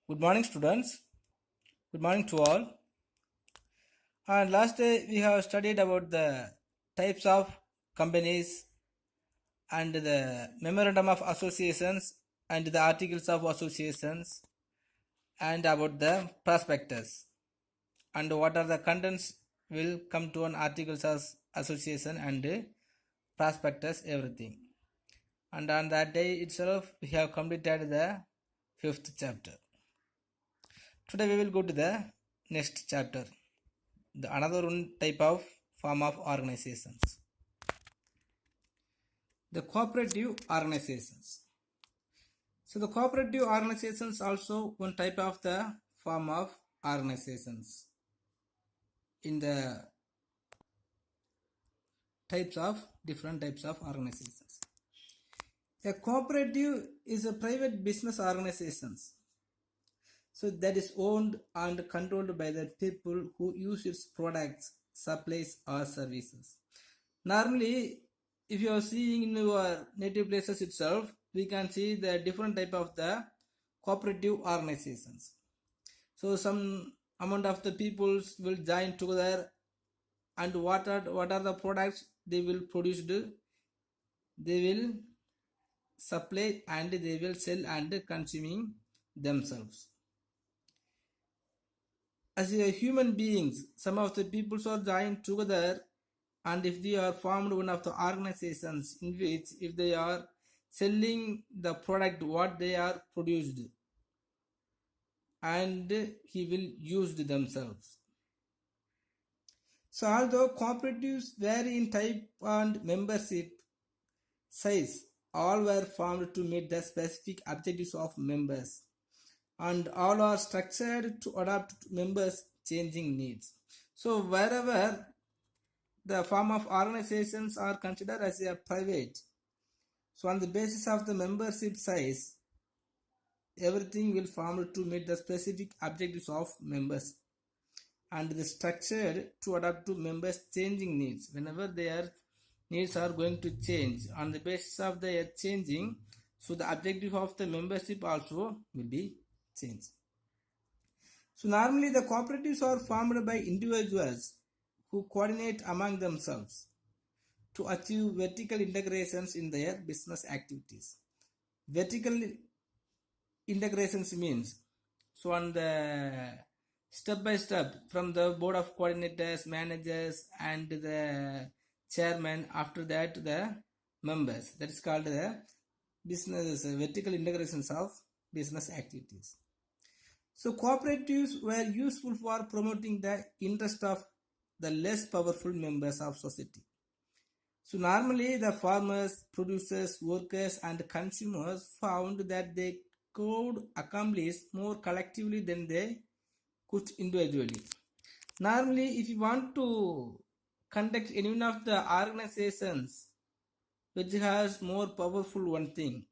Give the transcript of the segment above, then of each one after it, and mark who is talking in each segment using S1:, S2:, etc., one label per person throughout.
S1: Good morning, students. Good morning to all. And last day we have studied about the types of companies and the memorandum of associations and the articles of associations and about the prospectus and what are the contents will come to an articles of association and prospectus everything. And on that day itself we have completed the fifth chapter. Today we will go to the next chapter. The another one type of form of organizations, the cooperative organizations. So the cooperative organizations also one type of the form of organizations in the types of different types of organizations. A cooperative is a private business organizations, so that is owned and controlled by the people who use its products, supplies or services. Normally, if you are seeing in your native places itself, we can see the different type of the cooperative organizations. So some amount of the peoples will join together, and what are the products they will produce, they will supply and they will sell and consuming themselves. As a human beings, some of the peoples are joined together, and if they are formed one of the organizations in which if they are selling the product what they are produced, and he will use themselves. So although cooperatives vary in type and membership size, all were formed to meet the specific objectives of members, and all are structured to adapt to members changing needs. So wherever the form of organizations are considered as a private, so on the basis of the membership size, everything will form to meet the specific objectives of members, and the structured to adapt to members changing needs. Whenever their needs are going to change, on the basis of their changing, so the objective of the membership also will be changed. So normally the cooperatives are formed by individuals who coordinate among themselves to achieve vertical integrations in their business activities. Vertical integrations means, so on the step by step from the board of coordinators, managers and the chairman, after that the members, that is called the business vertical integrations of business activities. So cooperatives were useful for promoting the interest of the less powerful members of society. So normally the farmers, producers, workers and consumers found that they could accomplish more collectively than they could individually. Normally, if you want to conduct any one of the organizations which has more powerful one thing,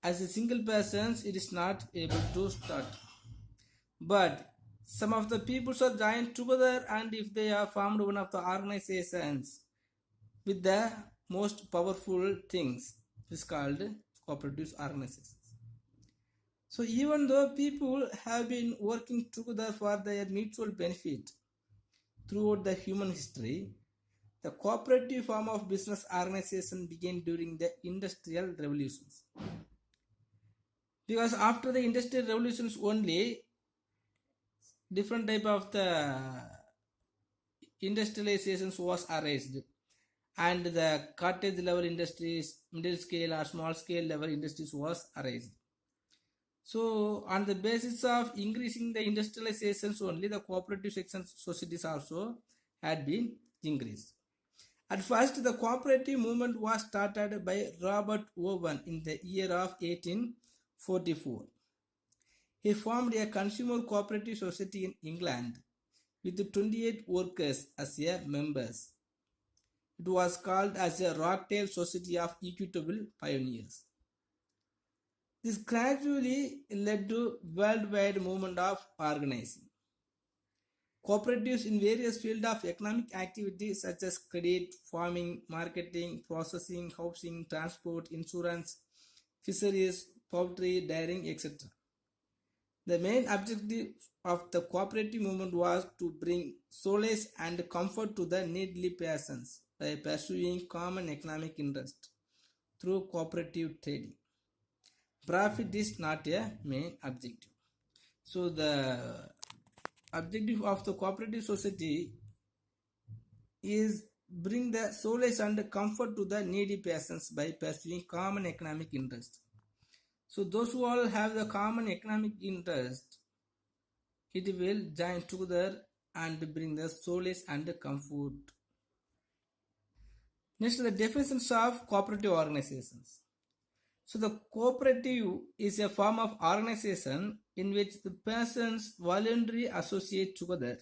S1: as a single person it is not able to start. But some of the people are joined together, and if they are formed one of the organizations with the most powerful things, it is called cooperative organizations. So even though people have been working together for their mutual benefit throughout the human history, the cooperative form of business organization began during the industrial revolutions. Because after the industrial revolutions only, different type of the industrializations was arranged, and the cottage level industries, middle scale or small scale level industries was arranged. So on the basis of increasing the industrializations only, the cooperative section societies also had been increased. At first, the cooperative movement was started by Robert Owen in the year of 1844. He formed a consumer cooperative society in England with 28 workers as members. It was called as a Rockdale Society of Equitable Pioneers. This gradually led to worldwide movement of organizing. Cooperatives in various fields of economic activity such as credit, farming, marketing, processing, housing, transport, insurance, fisheries, poultry, dairying, etc. The main objective of the cooperative movement was to bring solace and comfort to the needy persons by pursuing common economic interest through cooperative trading. Profit is not a main objective. So the objective of the cooperative society is bring the solace and comfort to the needy persons by pursuing common economic interest. So those who all have the common economic interest, it will join together and bring the solace and comfort. Next, the definitions of cooperative organizations. So the cooperative is a form of organization in which the persons voluntarily associate together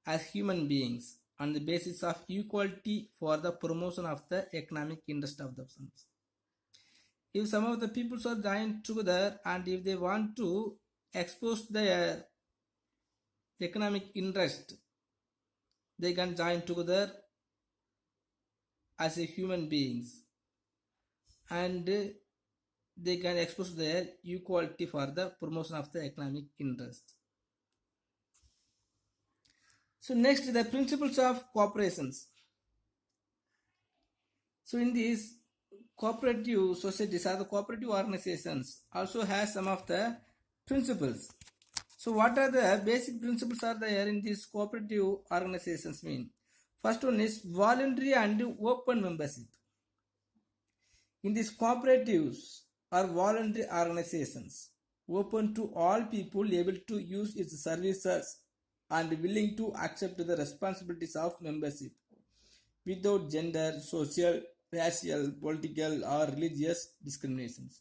S1: as human beings on the basis of equality for the promotion of the economic interest of the persons. If some of the people are joined together and if they want to expose their economic interest, they can join together as a human beings and they can expose their equality for the promotion of the economic interest. So next, the principles of cooperations. So in these cooperative societies or the cooperative organizations also has some of the principles. So what are the basic principles are there in these cooperative organizations mean? First one is voluntary and open membership. In these cooperatives are voluntary organizations open to all people able to use its services and willing to accept the responsibilities of membership without gender, social, racial, political or religious discriminations.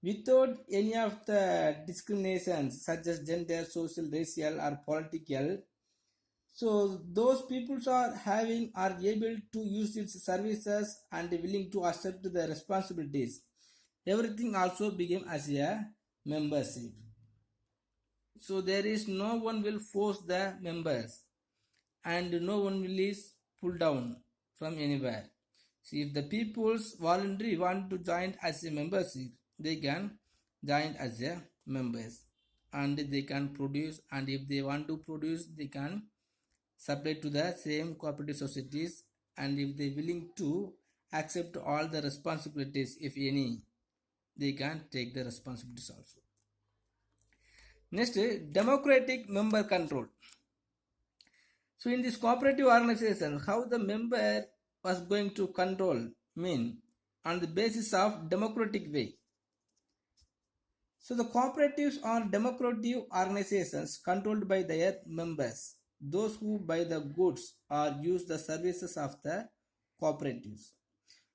S1: Without any of the discriminations such as gender, social, racial or political, so those peoples are able to use its services and willing to accept the responsibilities. Everything also became as a membership. So there is no one will force the members and no one will is pulled down from anywhere. So if the peoples voluntarily want to join as a membership, they can join as a members and they can produce, and if they want to produce they can supply to the same cooperative societies, and if they willing to accept all the responsibilities if any, they can take the responsibilities also. Next, democratic member control. So in this cooperative organization, how the member was going to control mean on the basis of democratic way. So the cooperatives are democratic organizations controlled by their members, those who buy the goods or use the services of the cooperatives,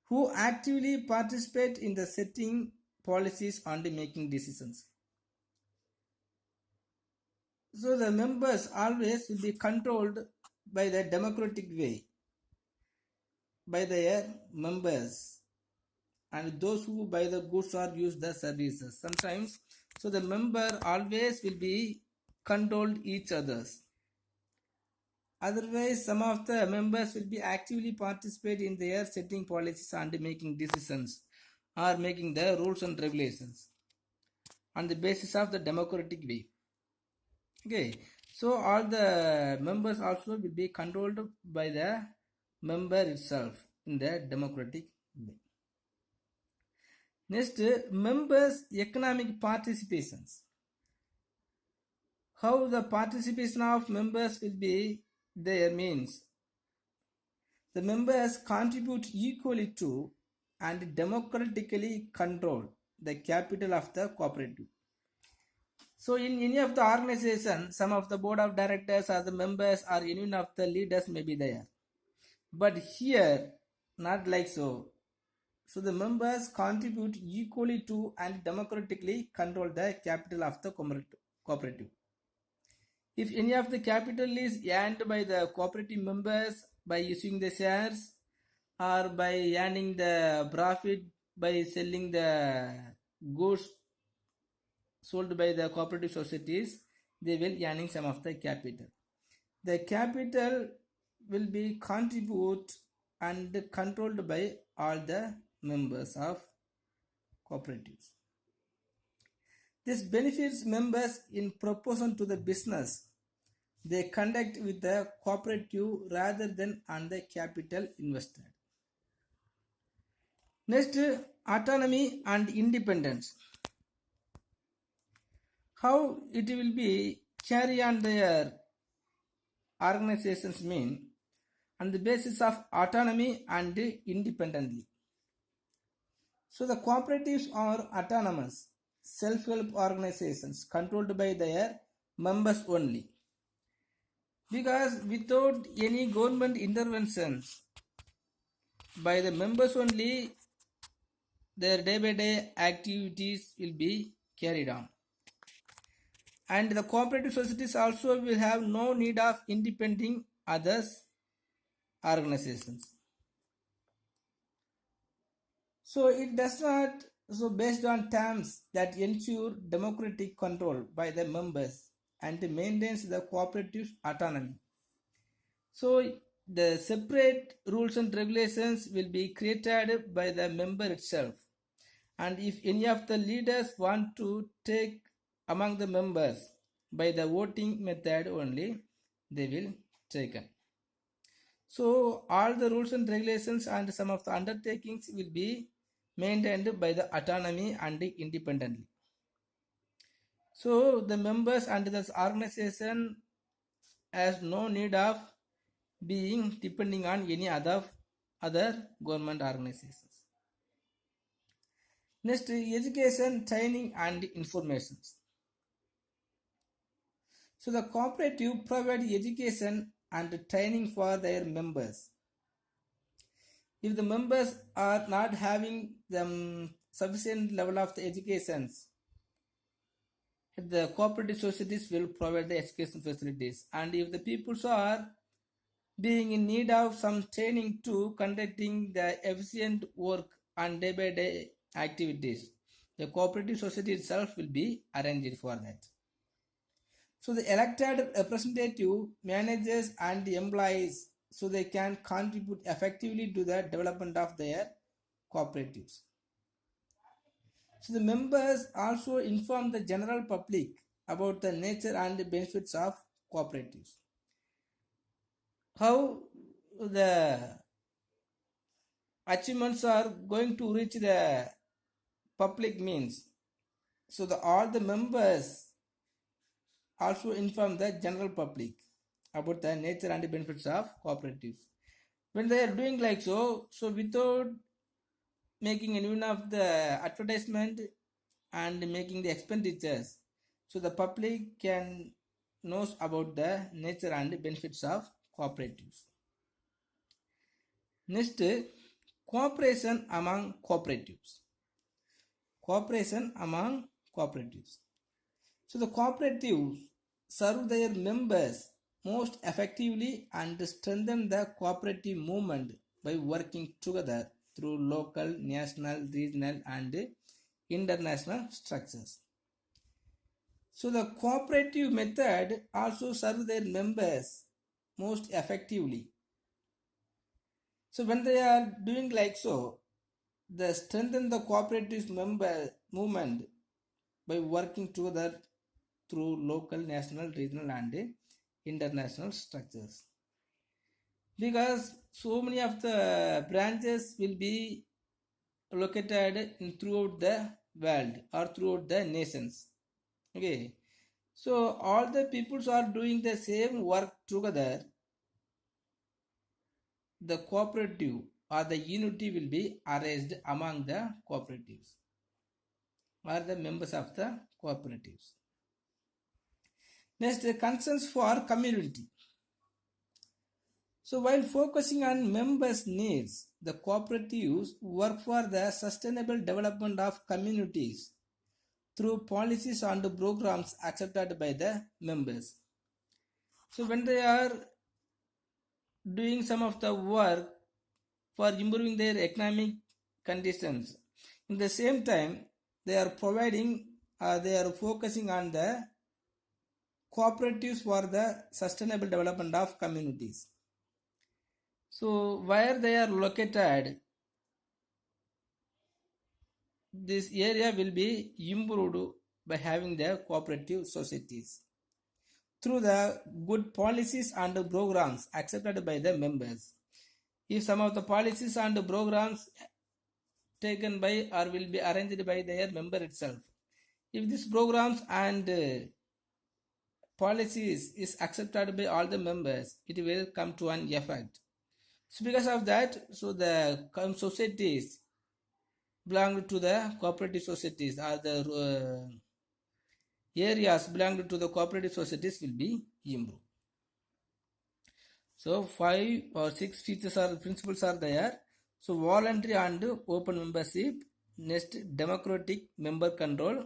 S1: who actively participate in the setting policies and making decisions. So the members always will be controlled by the democratic way by their members and those who buy the goods or use the services. Sometimes, so the member always will be controlled each others. Otherwise, some of the members will be actively participate in their setting policies and making decisions or making the rules and regulations on the basis of the democratic way. Okay, so all the members also will be controlled by the member itself in the democratic way. Next, members' economic participations. How the participation of members will be there means the members contribute equally to and democratically control the capital of the cooperative. So in any of the organization, some of the board of directors or the members or any of the leaders may be there. But here, not like so. So the members contribute equally to and democratically control the capital of the cooperative. If any of the capital is earned by the cooperative members by using the shares or by earning the profit by selling the goods sold by the cooperative societies, they will earning some of the capital. The capital will be contribute and controlled by all the members of cooperatives. This benefits members in proportion to the business they conduct with the cooperative rather than on the capital invested. Next, autonomy and independence. How it will be carry on their organizations mean on the basis of autonomy and independently. So the cooperatives are autonomous, self-help organizations controlled by their members only. Because without any government interventions, by the members only, their day-by-day activities will be carried on. And the cooperative societies also will have no need of independent others organizations. So it does not, so based on terms that ensure democratic control by the members and maintains the cooperative autonomy. So the separate rules and regulations will be created by the member itself. And if any of the leaders want to take among the members by the voting method only, they will take it. So all the rules and regulations and some of the undertakings will be maintained by the autonomy and independently. So the members and this organization has no need of being depending on any other government organizations. Next, education, training and informations. So the cooperative provide education and training for their members. If the members are not having the sufficient level of the educations, the cooperative societies will provide the education facilities. And if the people are being in need of some training to conducting the efficient work on day-by-day activities, the cooperative society itself will be arranged for that. So the elected representative manages and employees so they can contribute effectively to the development of their cooperatives. So the members also inform the general public about the nature and the benefits of cooperatives. How the achievements are going to reach the public means. So all the members also inform the general public about the nature and the benefits of cooperatives. When they are doing like so without making any of the advertisement and making the expenditures, so the public can knows about the nature and the benefits of cooperatives. Next, cooperation among cooperatives. Cooperation among cooperatives. So the cooperatives serve their members most effectively and strengthen the cooperative movement by working together through local, national, regional and international structures. So the cooperative method also serves their members most effectively. So when they are doing like so, they strengthen the cooperative member movement by working together through local, national, regional and international structures. Because so many of the branches will be located throughout the world or throughout the nations. Okay, so all the peoples are doing the same work together. The cooperative or the unity will be arranged among the cooperatives or the members of the cooperatives. Next, concerns for community. So while focusing on members' needs, the cooperatives work for the sustainable development of communities through policies and programs accepted by the members. So when they are doing some of the work for improving their economic conditions, in the same time they are providing, they are focusing on the cooperatives for the sustainable development of communities. So where they are located, this area will be improved by having the cooperative societies through the good policies and programs accepted by the members. If some of the policies and programs taken by or will be arranged by their member itself, if these programs and policies is accepted by all the members, it will come to an effect. So because of that, so the societies belong to the cooperative societies, or the areas belong to the cooperative societies will be improved. So 5 or 6 features or principles are there. So voluntary and open membership. Next, democratic member control.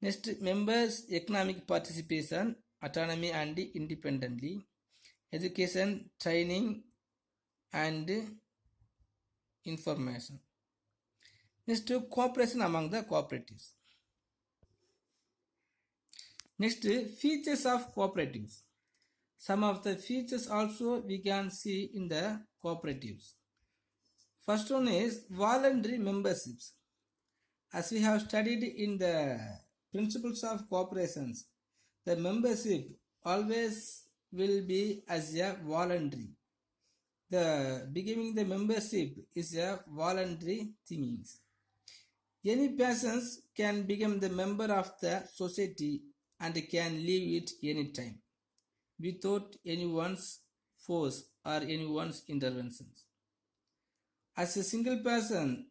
S1: Next, members economic participation, autonomy and independently. Education, training and information. Next, cooperation among the cooperatives. Next, features of cooperatives. Some of the features also we can see in the cooperatives. First one is voluntary memberships. As we have studied in the principles of cooperations, the membership always will be as a voluntary. The beginning the membership is a voluntary thing. Any persons can become the member of the society and can leave it any time without anyone's force or anyone's interventions. As a single person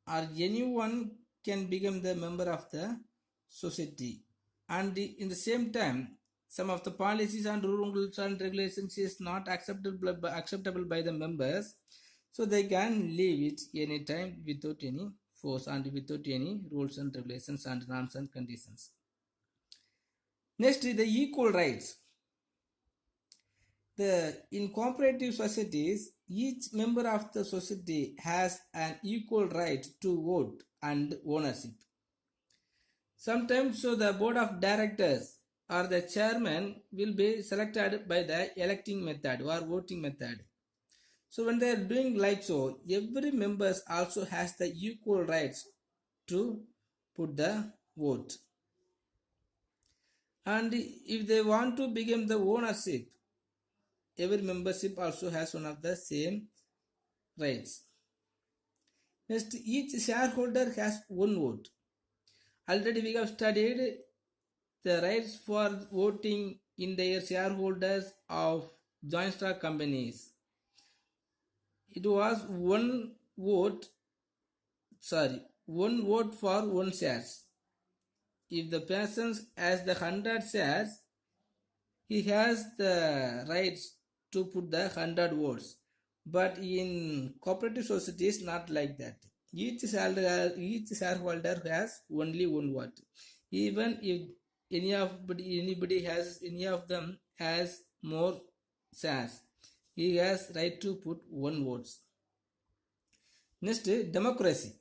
S1: or anyone can become the member of the society, and in the same time some of the policies and rules and regulations is not acceptable by the members, so they can leave it any time without any force and without any rules and regulations and norms and conditions. Next is the equal rights. In cooperative societies, each member of the society has an equal right to vote and ownership. Sometimes so the board of directors or the chairman will be selected by the electing method or voting method. So when they are doing like so, every member also has the equal rights to put the vote. And if they want to become the ownership, every membership also has one of the same rights. Next, each shareholder has one vote. Already we have studied the rights for voting in their shareholders of joint stock companies. It was one vote for one shares. If the person has the 100 shares, he has the rights to put the 100 votes. But in cooperative societies, not like that. Each shareholder has only one vote. Even if anybody has any of them has more shares, he has right to put one vote. Next, democracy.